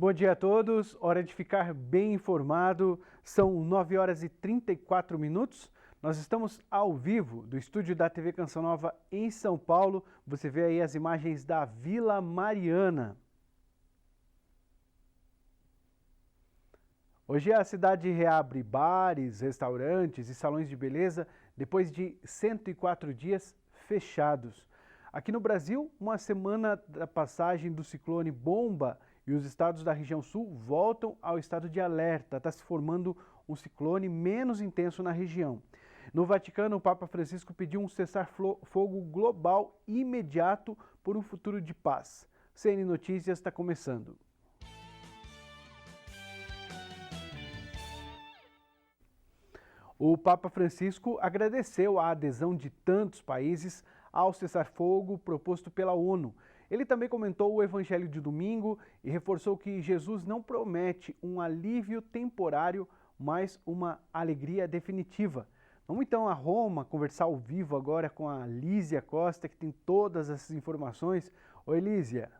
Bom dia a todos, hora de ficar bem informado, são 9 horas e 34 minutos. Nós estamos ao vivo do estúdio da TV Canção Nova em São Paulo. Você vê aí as imagens da Vila Mariana. Hoje a cidade reabre bares, restaurantes e salões de beleza depois de 104 dias fechados. Aqui no Brasil, uma semana da passagem do ciclone Bomba e os estados da região sul voltam ao estado de alerta. Está se formando um ciclone menos intenso na região. No Vaticano, o Papa Francisco pediu um cessar-fogo global imediato por um futuro de paz. CN Notícias está começando. O Papa Francisco agradeceu a adesão de tantos países ao cessar-fogo proposto pela ONU. Ele também comentou o Evangelho de domingo e reforçou que Jesus não promete um alívio temporário, mas uma alegria definitiva. Vamos então a Roma conversar ao vivo agora com a Lísia Costa, que tem todas essas informações. Oi, Lísia.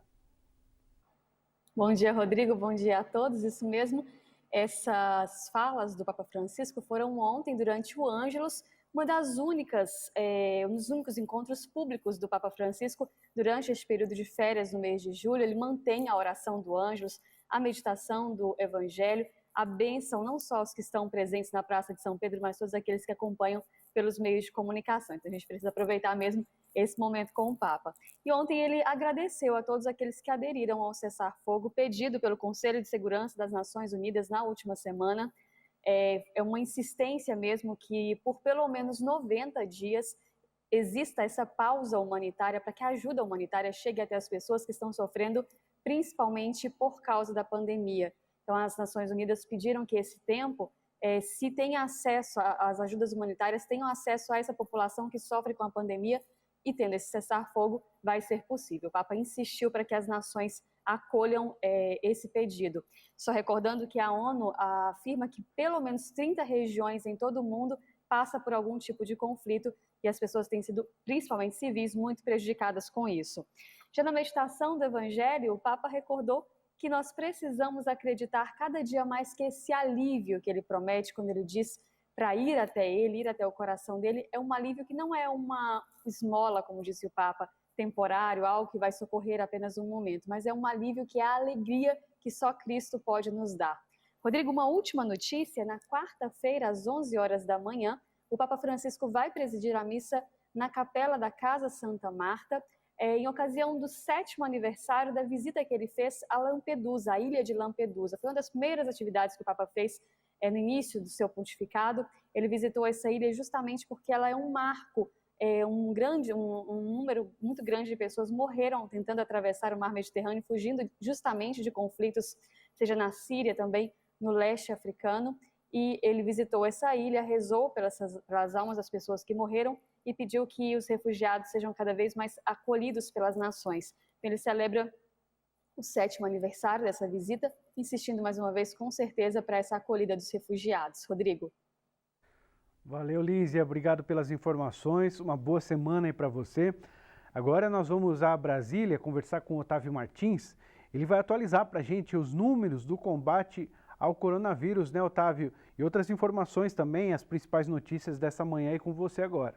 Bom dia, Rodrigo. Bom dia a todos. Isso mesmo. Essas falas do Papa Francisco foram ontem, durante o Ângelus, um dos únicos encontros públicos do Papa Francisco durante este período de férias no mês de julho. Ele mantém a oração do Ângelus, a meditação do Evangelho, a bênção não só aos que estão presentes na Praça de São Pedro, mas todos aqueles que acompanham pelos meios de comunicação. Então a gente precisa aproveitar mesmo esse momento com o Papa. E ontem ele agradeceu a todos aqueles que aderiram ao cessar-fogo pedido pelo Conselho de Segurança das Nações Unidas na última semana. É uma insistência mesmo que por pelo menos 90 dias exista essa pausa humanitária para que a ajuda humanitária chegue até as pessoas que estão sofrendo, principalmente por causa da pandemia. Então as Nações Unidas pediram que esse tempo se tem acesso às ajudas humanitárias, tenham acesso a essa população que sofre com a pandemia, e tendo esse cessar-fogo, vai ser possível. O Papa insistiu para que as nações acolham esse pedido. Só recordando que a ONU afirma que pelo menos 30 regiões em todo o mundo passam por algum tipo de conflito e as pessoas têm sido, principalmente civis, muito prejudicadas com isso. Já na meditação do Evangelho, o Papa recordou que nós precisamos acreditar cada dia mais que esse alívio que ele promete quando ele diz para ir até ele, ir até o coração dele, é um alívio que não é uma esmola, como disse o Papa, temporário, algo que vai socorrer apenas um momento, mas é um alívio que é a alegria que só Cristo pode nos dar. Rodrigo, uma última notícia: na quarta-feira, às 11 horas da manhã, o Papa Francisco vai presidir a missa na capela da Casa Santa Marta, em ocasião do 7º aniversário da visita que ele fez a Lampedusa, a ilha de Lampedusa. Foi uma das primeiras atividades que o Papa fez no início do seu pontificado. Ele visitou essa ilha justamente porque ela é um marco, um número muito grande de pessoas morreram tentando atravessar o mar Mediterrâneo, fugindo justamente de conflitos, seja na Síria, também no leste africano. E ele visitou essa ilha, rezou pelas almas das pessoas que morreram e pediu que os refugiados sejam cada vez mais acolhidos pelas nações. Ele celebra o 7º aniversário dessa visita, insistindo mais uma vez, com certeza, para essa acolhida dos refugiados. Rodrigo. Valeu, Lísia. Obrigado pelas informações. Uma boa semana aí para você. Agora nós vamos a Brasília conversar com o Otávio Martins. Ele vai atualizar para a gente os números do combate ao coronavírus, né, Otávio? E outras informações também, as principais notícias dessa manhã aí com você agora.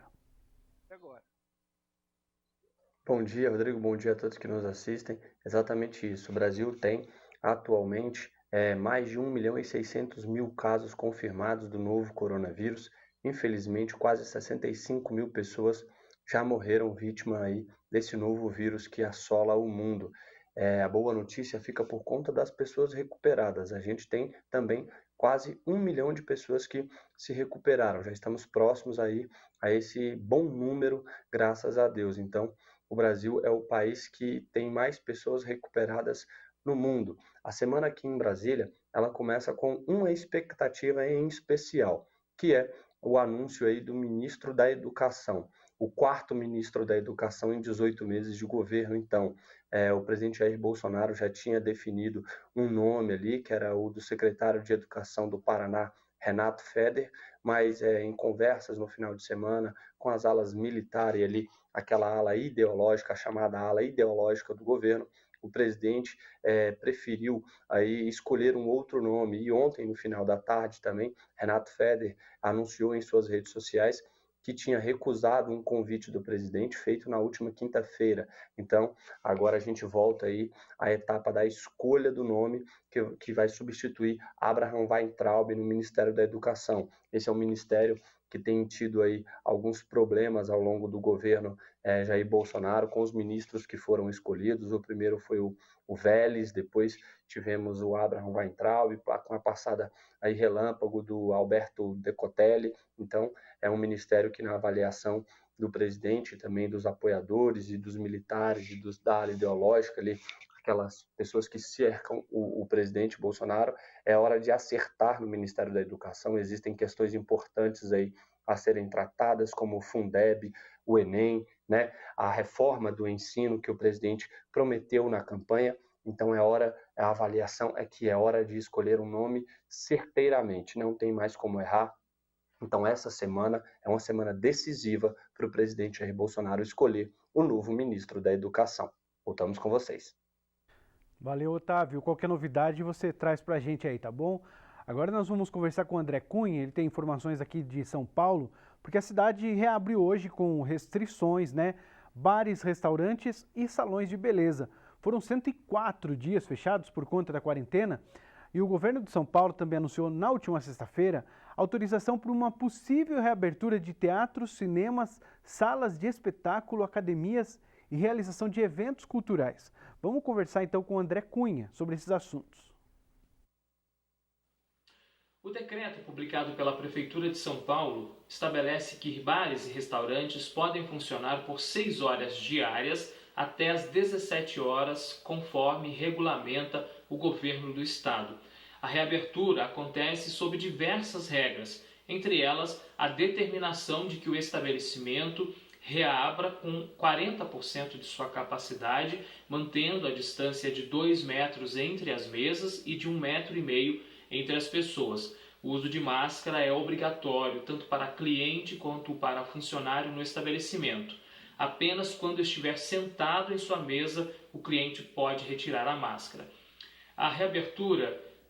Bom dia, Rodrigo. Bom dia a todos que nos assistem. Exatamente isso. O Brasil tem atualmente mais de 1.600.000 casos confirmados do novo coronavírus. Infelizmente, quase 65.000 pessoas já morreram vítima aí desse novo vírus que assola o mundo. A boa notícia fica por conta das pessoas recuperadas. A gente tem também quase 1 milhão de pessoas que se recuperaram. Já estamos próximos aí a esse bom número, graças a Deus. Então, o Brasil é o país que tem mais pessoas recuperadas no mundo. A semana aqui em Brasília, ela começa com uma expectativa em especial, que é o anúncio aí do ministro da Educação, o 4º ministro da Educação em 18 meses de governo. Então, o presidente Jair Bolsonaro já tinha definido um nome ali, que era o do secretário de Educação do Paraná, Renato Feder, mas em conversas no final de semana com as alas militares ali, aquela ala ideológica, a chamada ala ideológica do governo, o presidente preferiu aí escolher um outro nome. E ontem, no final da tarde também, Renato Feder anunciou em suas redes sociais que tinha recusado um convite do presidente feito na última quinta-feira. Então, agora a gente volta aí à etapa da escolha do nome que vai substituir Abraham Weintraub no Ministério da Educação. Esse é um ministério que tem tido aí alguns problemas ao longo do governo Jair Bolsonaro com os ministros que foram escolhidos. O primeiro foi o Vélez, depois tivemos o Abraham Weintraub, com a passada aí relâmpago do Alberto Decotelli. Então, é um ministério que, na avaliação do presidente, também dos apoiadores e dos militares e da ala ideológica ali, aquelas pessoas que cercam o presidente Bolsonaro, é hora de acertar no Ministério da Educação. Existem questões importantes aí a serem tratadas, como o Fundeb, o Enem, né? A reforma do ensino que o presidente prometeu na campanha. Então a avaliação é que é hora de escolher um nome certeiramente, não tem mais como errar. Então essa semana é uma semana decisiva para o presidente Jair Bolsonaro escolher o novo ministro da Educação. Voltamos com vocês. Valeu, Otávio. Qualquer novidade você traz para a gente aí, tá bom? Agora nós vamos conversar com o André Cunha, ele tem informações aqui de São Paulo, porque a cidade reabre hoje com restrições, né? Bares, restaurantes e salões de beleza. Foram 104 dias fechados por conta da quarentena e o governo de São Paulo também anunciou na última sexta-feira autorização para uma possível reabertura de teatros, cinemas, salas de espetáculo, academias e realização de eventos culturais. Vamos conversar então com o André Cunha sobre esses assuntos. O decreto publicado pela Prefeitura de São Paulo estabelece que bares e restaurantes podem funcionar por 6 horas diárias até às 17 horas, conforme regulamenta o governo do estado. A reabertura acontece sob diversas regras, entre elas a determinação de que o estabelecimento reabra com 40% de sua capacidade, mantendo a distância de 2 metros entre as mesas e de 1,5 metro entre as pessoas. O uso de máscara é obrigatório, tanto para cliente quanto para funcionário no estabelecimento. Apenas quando estiver sentado em sua mesa, o cliente pode retirar a máscara.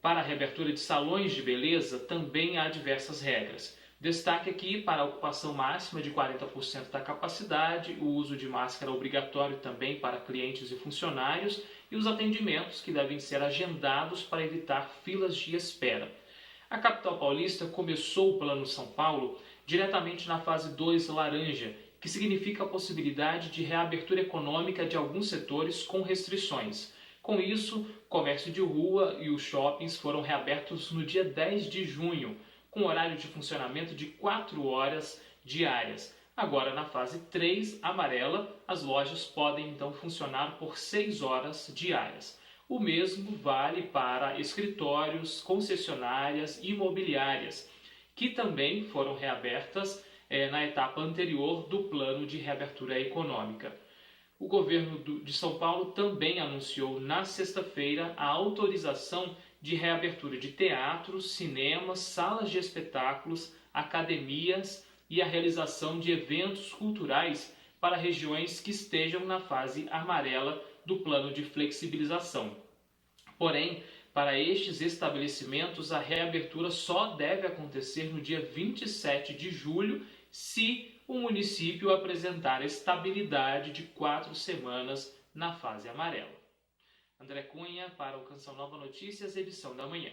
Para a reabertura de salões de beleza, também há diversas regras. Destaque aqui para a ocupação máxima de 40% da capacidade, o uso de máscara obrigatório também para clientes e funcionários e os atendimentos que devem ser agendados para evitar filas de espera. A capital paulista começou o Plano São Paulo diretamente na fase 2 laranja, que significa a possibilidade de reabertura econômica de alguns setores com restrições. Com isso, o comércio de rua e os shoppings foram reabertos no dia 10 de junho, com horário de funcionamento de 4 horas diárias. Agora, na fase 3, amarela, as lojas podem então funcionar por 6 horas diárias. O mesmo vale para escritórios, concessionárias e imobiliárias, que também foram reabertas na etapa anterior do plano de reabertura econômica. O governo de São Paulo também anunciou na sexta-feira a autorização de reabertura de teatros, cinemas, salas de espetáculos, academias e a realização de eventos culturais para regiões que estejam na fase amarela do plano de flexibilização. Porém, para estes estabelecimentos, a reabertura só deve acontecer no dia 27 de julho, se o município apresentar estabilidade de 4 semanas na fase amarela. André Cunha, para o Canção Nova Notícias, edição da manhã.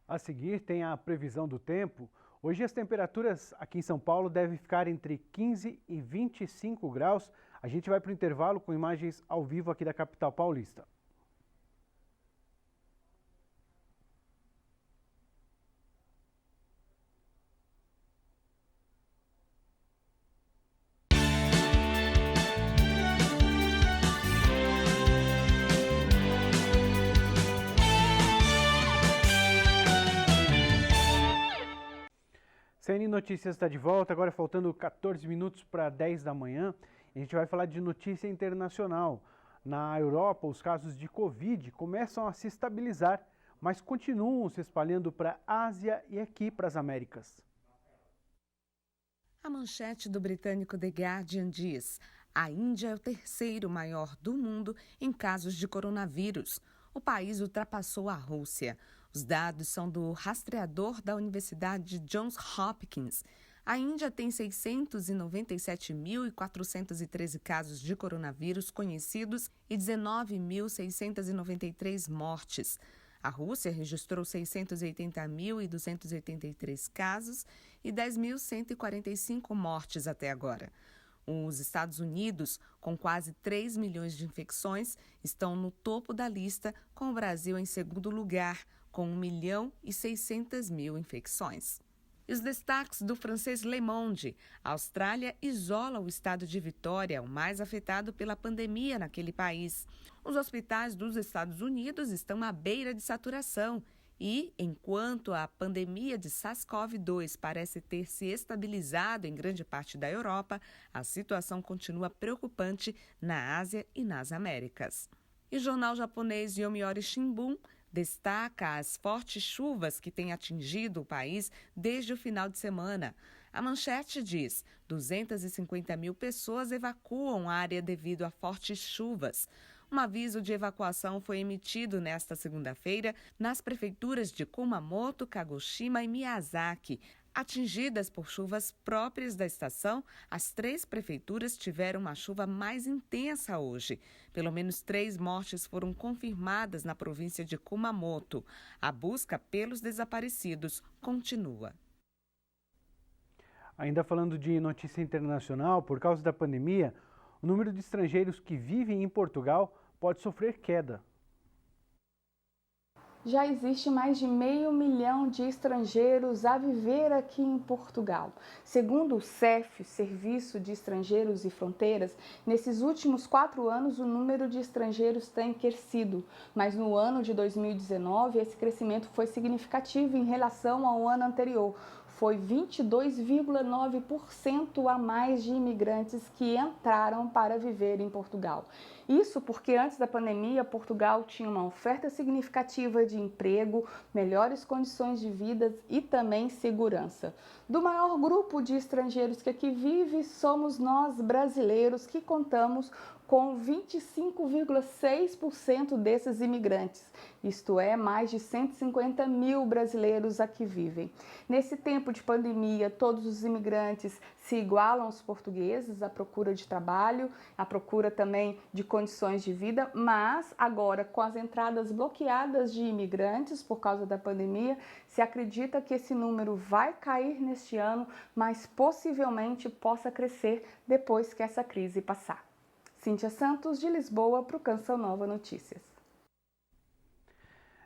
A seguir tem a previsão do tempo. Hoje as temperaturas aqui em São Paulo devem ficar entre 15 e 25 graus. A gente vai para o intervalo com imagens ao vivo aqui da capital paulista. CN Notícias está de volta, agora faltando 14 minutos para 10 da manhã. A gente vai falar de notícia internacional. Na Europa, os casos de Covid começam a se estabilizar, mas continuam se espalhando para a Ásia e aqui para as Américas. A manchete do britânico The Guardian diz: A Índia é o terceiro maior do mundo em casos de coronavírus. O país ultrapassou a Rússia. Os dados são do rastreador da Universidade Johns Hopkins. A Índia tem 697.413 casos de coronavírus conhecidos e 19.693 mortes. A Rússia registrou 680.283 casos e 10.145 mortes até agora. Os Estados Unidos, com quase 3 milhões de infecções, estão no topo da lista, com o Brasil em segundo lugar, com 1.600.000 infecções. E os destaques do francês Le Monde. A Austrália isola o estado de Vitória, o mais afetado pela pandemia naquele país. Os hospitais dos Estados Unidos estão à beira de saturação. E, enquanto a pandemia de SARS-CoV-2 parece ter se estabilizado em grande parte da Europa, a situação continua preocupante na Ásia e nas Américas. E o jornal japonês Yomiuri Shimbun destaca as fortes chuvas que têm atingido o país desde o final de semana. A manchete diz: 250 mil pessoas evacuam a área devido a fortes chuvas. Um aviso de evacuação foi emitido nesta segunda-feira nas prefeituras de Kumamoto, Kagoshima e Miyazaki. Atingidas por chuvas próprias da estação, as 3 prefeituras tiveram uma chuva mais intensa hoje. Pelo menos 3 mortes foram confirmadas na província de Kumamoto. A busca pelos desaparecidos continua. Ainda falando de notícia internacional, por causa da pandemia, o número de estrangeiros que vivem em Portugal pode sofrer queda. Já existe mais de 500 mil de estrangeiros a viver aqui em Portugal. Segundo o CEF, Serviço de Estrangeiros e Fronteiras, nesses últimos 4 anos o número de estrangeiros tem crescido, mas no ano de 2019 esse crescimento foi significativo em relação ao ano anterior. Foi 22,9% a mais de imigrantes que entraram para viver em Portugal. Isso porque antes da pandemia, Portugal tinha uma oferta significativa de emprego, melhores condições de vida e também segurança. Do maior grupo de estrangeiros que aqui vive, somos nós brasileiros, que contamos com 25,6% desses imigrantes, isto é, mais de 150 mil brasileiros aqui vivem. Nesse tempo de pandemia, todos os imigrantes se igualam aos portugueses à procura de trabalho, à procura também de condições de vida, mas agora, com as entradas bloqueadas de imigrantes por causa da pandemia, se acredita que esse número vai cair neste ano, mas possivelmente possa crescer depois que essa crise passar. Cíntia Santos, de Lisboa, para o Canção Nova Notícias.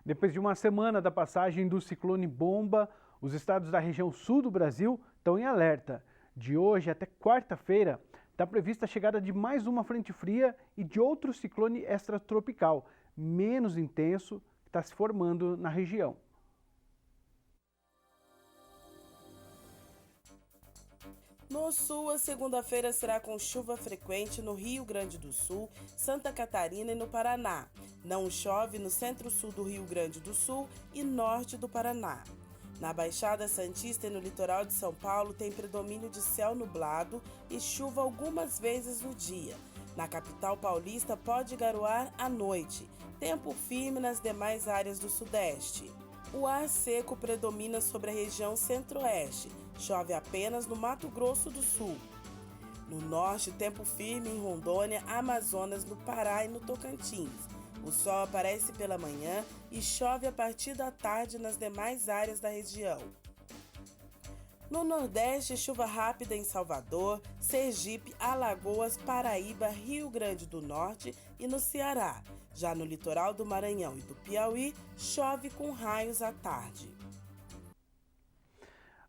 Depois de uma semana da passagem do ciclone Bomba, os estados da região sul do Brasil estão em alerta. De hoje até quarta-feira, está prevista a chegada de mais uma frente fria e de outro ciclone extratropical, menos intenso, que está se formando na região. No sul, a segunda-feira será com chuva frequente no Rio Grande do Sul, Santa Catarina e no Paraná. Não chove no centro-sul do Rio Grande do Sul e norte do Paraná. Na Baixada Santista e no litoral de São Paulo tem predomínio de céu nublado e chuva algumas vezes no dia. Na capital paulista pode garoar à noite. Tempo firme nas demais áreas do sudeste. O ar seco predomina sobre a região centro-oeste. Chove apenas no Mato Grosso do Sul. No norte, tempo firme em Rondônia, Amazonas, no Pará e no Tocantins. O sol aparece pela manhã e chove a partir da tarde nas demais áreas da região. No Nordeste, chuva rápida em Salvador, Sergipe, Alagoas, Paraíba, Rio Grande do Norte e no Ceará. Já no litoral do Maranhão e do Piauí, chove com raios à tarde.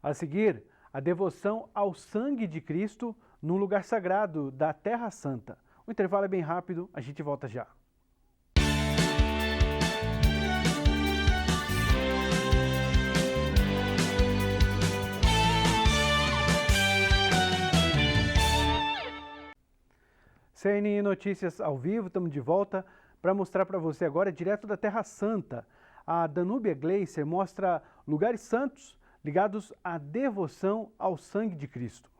A seguir, a devoção ao sangue de Cristo num lugar sagrado da Terra Santa. O intervalo é bem rápido, a gente volta já. CNN Notícias ao vivo, estamos de volta para mostrar para você agora, direto da Terra Santa. A Danúbia Glacier mostra lugares santos ligados à devoção ao sangue de Cristo.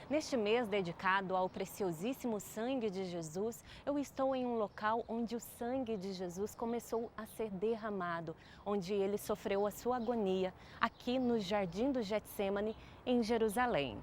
Neste mês dedicado ao preciosíssimo sangue de Jesus, eu estou em um local onde o sangue de Jesus começou a ser derramado, onde ele sofreu a sua agonia, aqui no Jardim do Getsêmani, em Jerusalém.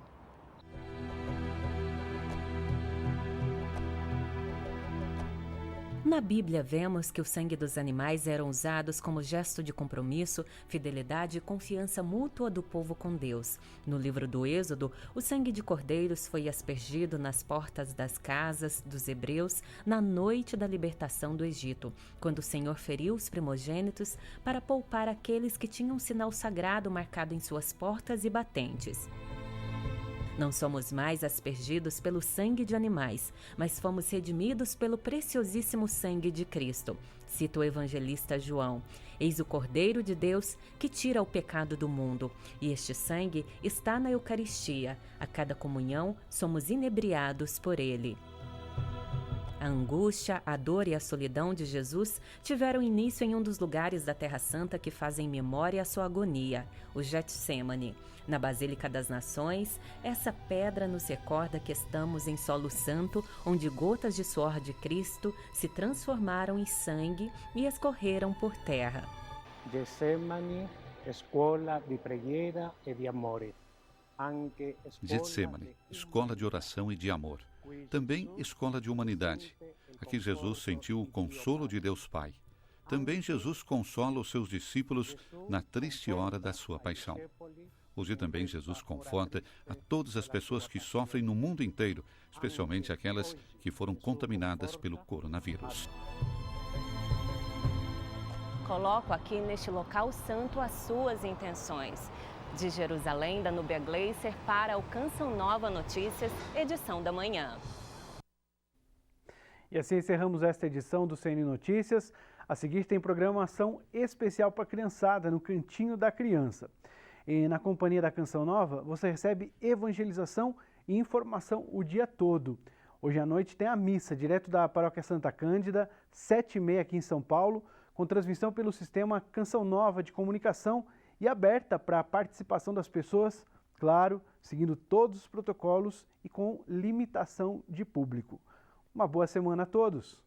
Na Bíblia, vemos que o sangue dos animais eram usados como gesto de compromisso, fidelidade e confiança mútua do povo com Deus. No livro do Êxodo, o sangue de cordeiros foi aspergido nas portas das casas dos hebreus na noite da libertação do Egito, quando o Senhor feriu os primogênitos para poupar aqueles que tinham um sinal sagrado marcado em suas portas e batentes. Não somos mais aspergidos pelo sangue de animais, mas fomos redimidos pelo preciosíssimo sangue de Cristo. Cita o evangelista João: eis o Cordeiro de Deus que tira o pecado do mundo. E este sangue está na Eucaristia. A cada comunhão somos inebriados por ele. A angústia, a dor e a solidão de Jesus tiveram início em um dos lugares da Terra Santa que fazem memória à sua agonia, o Getsêmani. Na Basílica das Nações, essa pedra nos recorda que estamos em solo santo, onde gotas de suor de Cristo se transformaram em sangue e escorreram por terra. Getsêmani, escola de preghiera e de amore. Getsêmani, escola de oração e de amor. Também escola de humanidade. Aqui Jesus sentiu o consolo de Deus Pai. Também Jesus consola os seus discípulos na triste hora da sua paixão. Hoje também Jesus conforta a todas as pessoas que sofrem no mundo inteiro, especialmente aquelas que foram contaminadas pelo coronavírus. Coloco aqui neste local santo as suas intenções. De Jerusalém, da Núbia Gleiser para o Canção Nova Notícias, edição da manhã. E assim encerramos esta edição do CN Notícias. A seguir tem programação especial para a criançada no Cantinho da Criança. E na companhia da Canção Nova, você recebe evangelização e informação o dia todo. Hoje à noite tem a missa, direto da Paróquia Santa Cândida, 7h30 aqui em São Paulo, com transmissão pelo sistema Canção Nova de Comunicação e aberta para a participação das pessoas, claro, seguindo todos os protocolos e com limitação de público. Uma boa semana a todos!